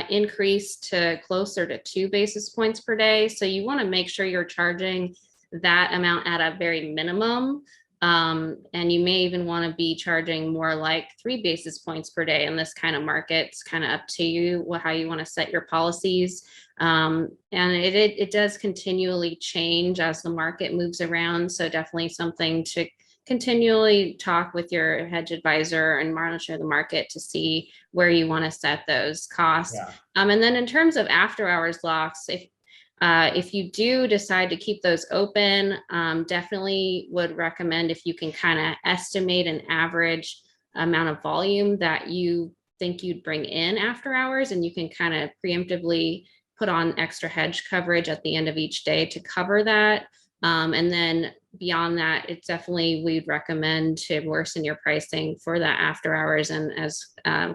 increased to closer to 2 basis points per day. So you want to make sure you're charging that amount at a very minimum. And you may even want to be charging more like 3 basis points per day in this kind of market. It's kind of up to you how you want to set your policies. And it does continually change as the market moves around. So definitely something to continually talk with your hedge advisor and monitor the market to see where you want to set those costs. Yeah. And then in terms of after hours locks, if you do decide to keep those open, definitely would recommend if you can kind of estimate an average amount of volume that you think you'd bring in after hours, and you can kind of preemptively put on extra hedge coverage at the end of each day to cover that. And then beyond that, it's definitely, we'd recommend to worsen your pricing for that after hours. And as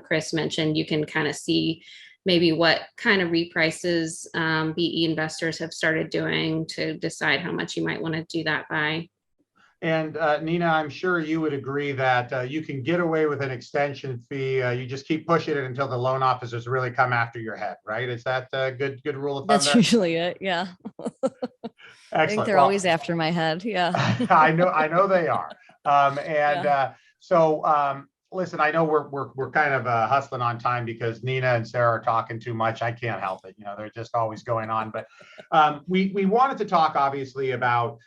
Chris mentioned, you can kind of see maybe what kind of reprices BE investors have started doing to decide how much you might want to do that by. And Nina, I'm sure you would agree that you can get away with an extension fee. You just keep pushing it until the loan officers really come after your head, right? Is that a good rule of thumb? That's there? usually it. Yeah. I think they're always after my head. Yeah. I know they are. Listen, I know we're kind of hustling on time because Nina and Sarah are talking too much. I can't help it. They're just always going on. But we wanted to talk obviously about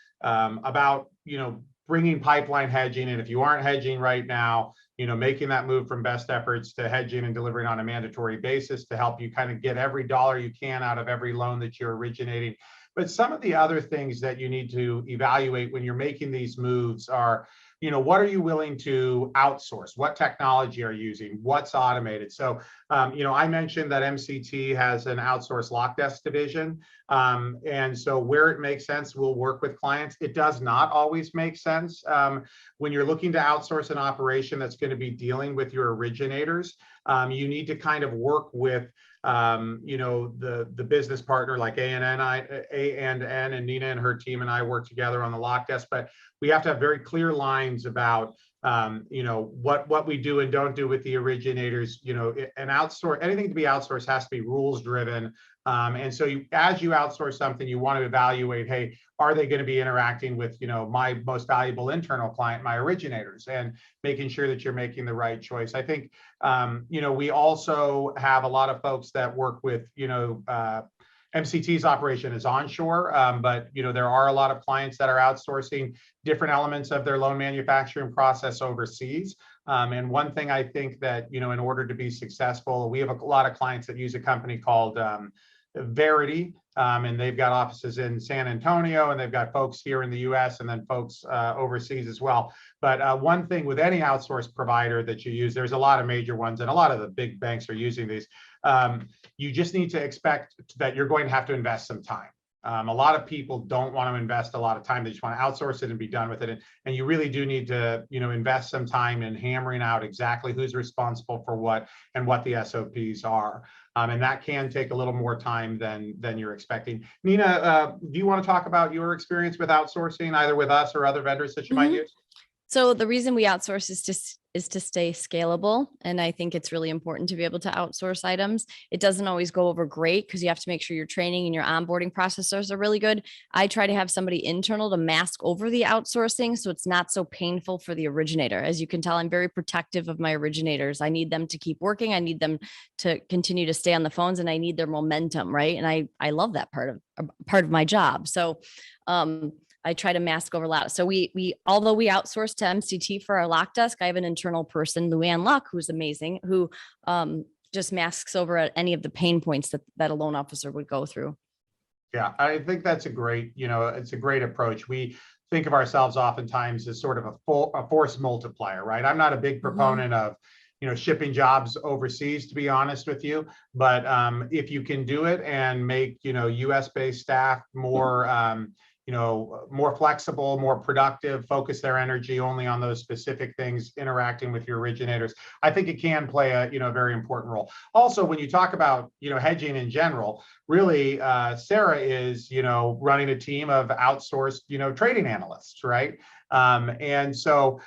bringing pipeline hedging, and if you aren't hedging right now, making that move from best efforts to hedging and delivering on a mandatory basis to help you kind of get every dollar you can out of every loan that you're originating. But some of the other things that you need to evaluate when you're making these moves are, what are you willing to outsource? What technology are you using? What's automated? So, I mentioned that MCT has an outsourced lock desk division. And so where it makes sense, we'll work with clients. It does not always make sense. When you're looking to outsource an operation that's going to be dealing with your originators, you need to kind of work with the business partner like A&N, and Nina and her team and I work together on the lock desk, but we have to have very clear lines about what we do and don't do with the originators. And outsource, anything to be outsourced has to be rules driven. And so as you outsource something, you want to evaluate, hey, are they going to be interacting with, my most valuable internal client, my originators, and making sure that you're making the right choice. I think, we also have a lot of folks that work with, MCT's operation is onshore, but there are a lot of clients that are outsourcing different elements of their loan manufacturing process overseas. And one thing I think that, in order to be successful, we have a lot of clients that use a company called Verity, and they've got offices in San Antonio, and they've got folks here in the US and then folks overseas as well. But one thing with any outsourced provider that you use, there's a lot of major ones and a lot of the big banks are using these. You just need to expect that you're going to have to invest some time. A lot of people don't want to invest a lot of time. They just want to outsource it and be done with it. And you really do need to, invest some time in hammering out exactly who's responsible for what and what the SOPs are. And that can take a little more time than you're expecting. Nina, do you want to talk about your experience with outsourcing, either with us or other vendors that you might use? So the reason we outsource is to stay scalable. And I think it's really important to be able to outsource items. It doesn't always go over great because you have to make sure your training and your onboarding processes are really good. I try to have somebody internal to mask over the outsourcing so it's not so painful for the originator. As you can tell, I'm very protective of my originators. I need them to keep working. I need them to continue to stay on the phones, and I need their momentum, right? And I love that part of my job. So I try to mask over a lot. So although we outsource to MCT for our lock desk, I have an internal person, Luann Luck, who's amazing, who just masks over at any of the pain points that a loan officer would go through. Yeah, I think that's it's a great approach. We think of ourselves oftentimes as sort of a force multiplier, right? I'm not a big proponent of, shipping jobs overseas, to be honest with you. But if you can do it and make, US based staff more flexible, more productive, focus their energy only on those specific things, interacting with your originators, I think it can play a very important role. Also, when you talk about hedging in general, really Sarah is running a team of outsourced trading analysts, right? And so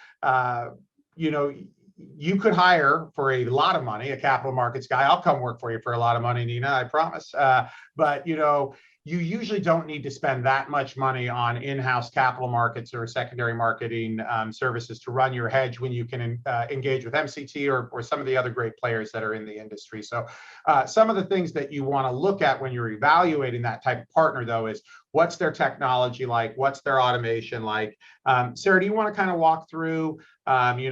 you could hire for a lot of money a capital markets guy. I'll come work for you for a lot of money, Nina, I promise. But you usually don't need to spend that much money on in-house capital markets or secondary marketing services to run your hedge when you can engage with MCT or some of the other great players that are in the industry. So some of the things that you want to look at when you're evaluating that type of partner, though, is what's their technology like? What's their automation like? Sarah, do you want to kind of walk through,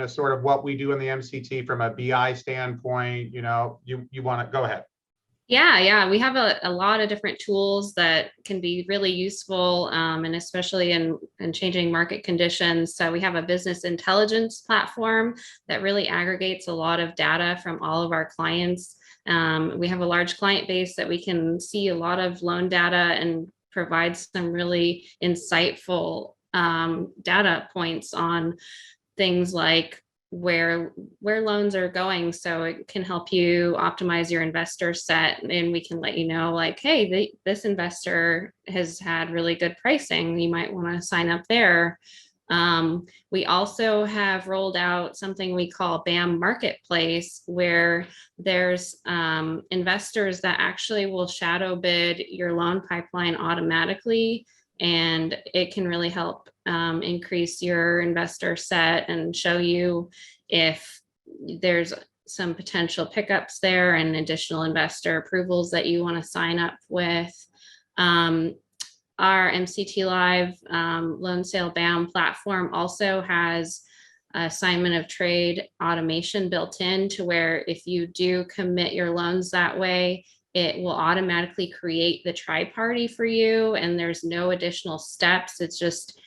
sort of what we do in the MCT from a BI standpoint? You want to go ahead. Yeah, we have a lot of different tools that can be really useful, and especially in changing market conditions. So we have a business intelligence platform that really aggregates a lot of data from all of our clients. We have a large client base that we can see a lot of loan data and provide some really insightful data points on things like where loans are going. So it can help you optimize your investor set, and we can let you know, like, hey, this investor has had really good pricing. You might want to sign up there. We also have rolled out something we call BAM Marketplace, where there's investors that actually will shadow bid your loan pipeline automatically. And it can really help increase your investor set and show you if there's some potential pickups there and additional investor approvals that you want to sign up with. Our MCT Live loan sale BAM platform also has assignment of trade automation built in, to where if you do commit your loans that way, it will automatically create the tri-party for you, and there's no additional steps. It's just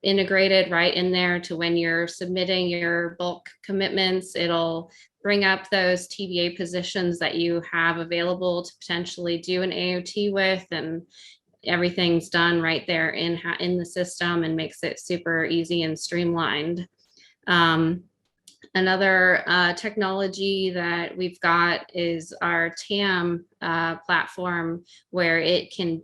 integrated right in there to when you're submitting your bulk commitments. It'll bring up those TBA positions that you have available to potentially do an AOT with, and everything's done right there in the system, and makes it super easy and streamlined. Another technology that we've got is our TAM platform, where it can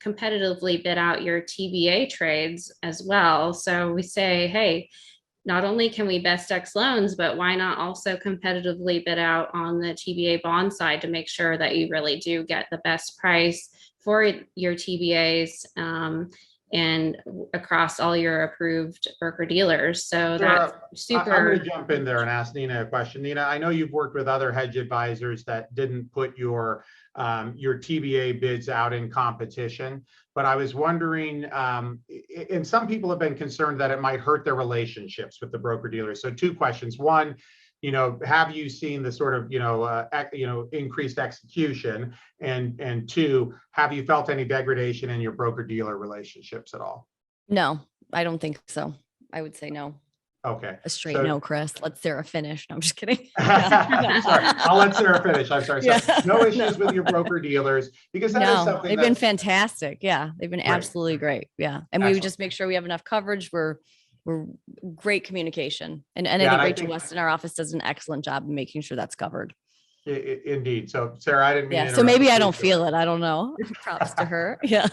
competitively bid out your TBA trades as well. So we say, hey, not only can we best X loans, but why not also competitively bid out on the TBA bond side to make sure that you really do get the best price for your TBAs, and across all your approved broker dealers. So that's super. I'm going to jump in there and ask Nina a question. Nina, I know you've worked with other hedge advisors that didn't put your TBA bids out in competition, but I was wondering, and some people have been concerned that it might hurt their relationships with the broker dealers. So 2 questions. One, have you seen the sort of, increased execution? And 2, have you felt any degradation in your broker dealer relationships at all? No, I don't think so. I would say no. Okay. A straight no, Chris. Let Sarah finish. No, I'm just kidding. Sorry, I'll let Sarah finish. I'm sorry. Yeah. So no issues with your broker dealers, because that is something they've been fantastic. Yeah, they've been great. Absolutely great. Yeah, and Excellent. we just make sure we have enough coverage. We're great communication, and I think Rachel West in our office does an excellent job of making sure that's covered. Indeed. So Sarah, I didn't mean. Yeah. So maybe I don't feel it. I don't know. Props to her. Yeah.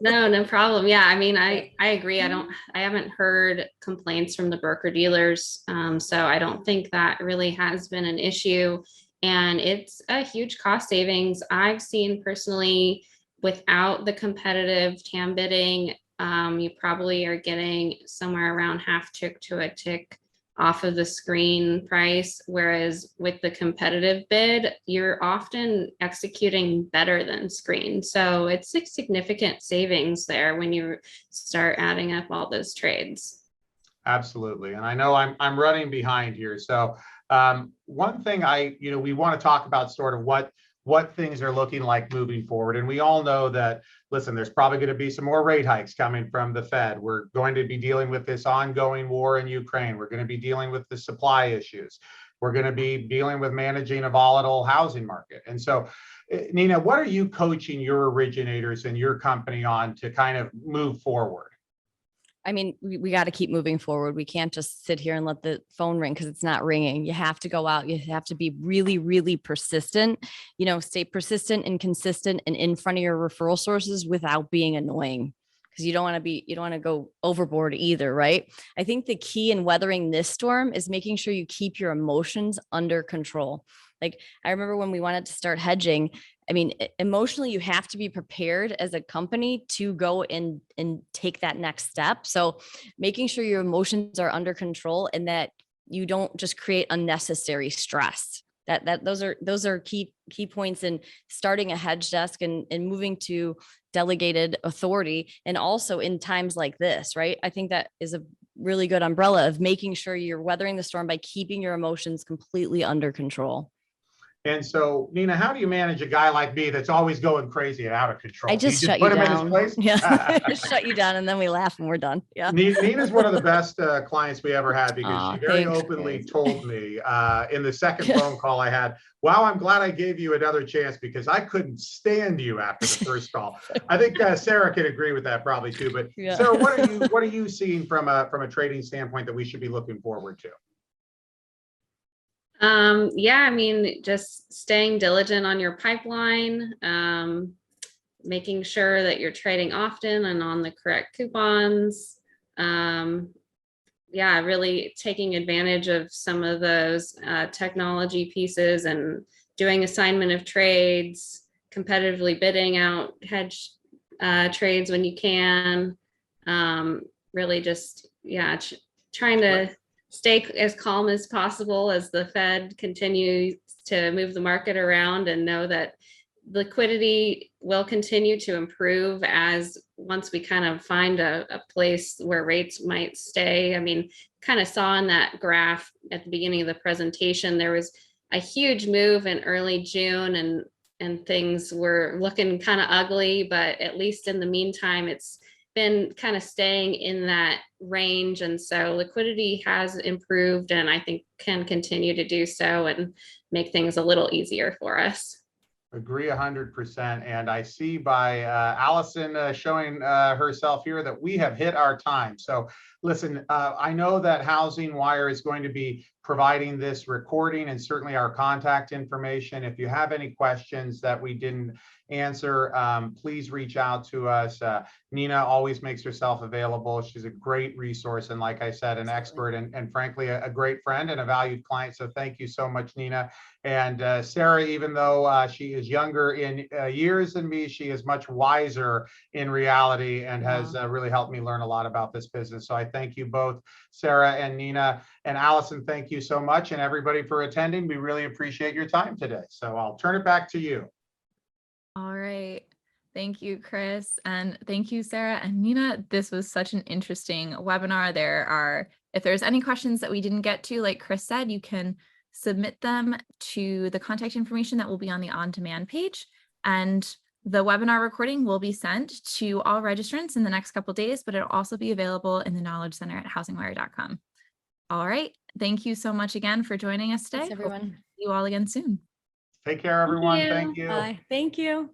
No problem. Yeah. I mean, I agree. I haven't heard complaints from the broker dealers. So I don't think that really has been an issue, and it's a huge cost savings. I've seen personally, without the competitive TAM bidding, you probably are getting somewhere around half tick to a tick off of the screen price. Whereas with the competitive bid, you're often executing better than screen. So it's a significant savings there when you start adding up all those trades. Absolutely. And I know I'm running behind here. So one thing we want to talk about sort of what things are looking like moving forward. And we all know that, listen, there's probably going to be some more rate hikes coming from the Fed. We're going to be dealing with this ongoing war in Ukraine. We're going to be dealing with the supply issues. We're going to be dealing with managing a volatile housing market. And so, Nina, what are you coaching your originators and your company on to kind of move forward? I mean, we got to keep moving forward. We can't just sit here and let the phone ring because it's not ringing. You have to go out. You have to be really, really persistent, stay persistent and consistent and in front of your referral sources without being annoying, because you don't want to go overboard either. Right. I think the key in weathering this storm is making sure you keep your emotions under control. Like, I remember when we wanted to start hedging, I mean, emotionally, you have to be prepared as a company to go and take that next step. So making sure your emotions are under control and that you don't just create unnecessary stress. Those are key points in starting a hedge desk and moving to delegated authority. And also in times like this, right? I think that is a really good umbrella of making sure you're weathering the storm by keeping your emotions completely under control. And so, Nina, how do you manage a guy like me that's always going crazy and out of control? I just shut you down. Yeah, just shut you down, and then we laugh and we're done. Yeah. Nina's one of the best clients we ever had, because she very openly told me in the second phone call I had, "Wow, I'm glad I gave you another chance because I couldn't stand you after the first call." I think Sarah can agree with that probably too. But yeah. Sarah, what are you seeing from a trading standpoint that we should be looking forward to? Yeah, I mean, just staying diligent on your pipeline, making sure that you're trading often and on the correct coupons. Yeah, really taking advantage of some of those technology pieces and doing assignment of trades, competitively bidding out hedge trades when you can. Really just, trying to stay as calm as possible as the Fed continues to move the market around, and know that liquidity will continue to improve as once we kind of find a place where rates might stay. I mean, kind of saw in that graph at the beginning of the presentation, there was a huge move in early June, and and things were looking kind of ugly, but at least in the meantime, it's been kind of staying in that range. And so liquidity has improved, and I think can continue to do so and make things a little easier for us. Agree 100%. And I see by Allison showing herself here that we have hit our time. So listen, I know that HousingWire is going to be providing this recording and certainly our contact information. If you have any questions that we didn't answer, please reach out to us. Nina always makes herself available. She's a great resource. And like I said, an expert and frankly, a great friend and a valued client. So thank you so much, Nina. And Sarah, even though she is younger in years than me, she is much wiser in reality and has really helped me learn a lot about this business. So I thank you both, Sarah and Nina. And Allison, thank you so much. And everybody for attending. We really appreciate your time today. So I'll turn it back to you. All right. Thank you, Chris. And thank you, Sarah and Nina. This was such an interesting webinar. If there's any questions that we didn't get to, like Chris said, you can submit them to the contact information that will be on the on-demand page. And the webinar recording will be sent to all registrants in the next couple of days, but it'll also be available in the Knowledge Center at housingwire.com. All right. Thank you so much again for joining us today. Thanks, everyone. See you all again soon. Take care, everyone. Thank you. Bye. Thank you.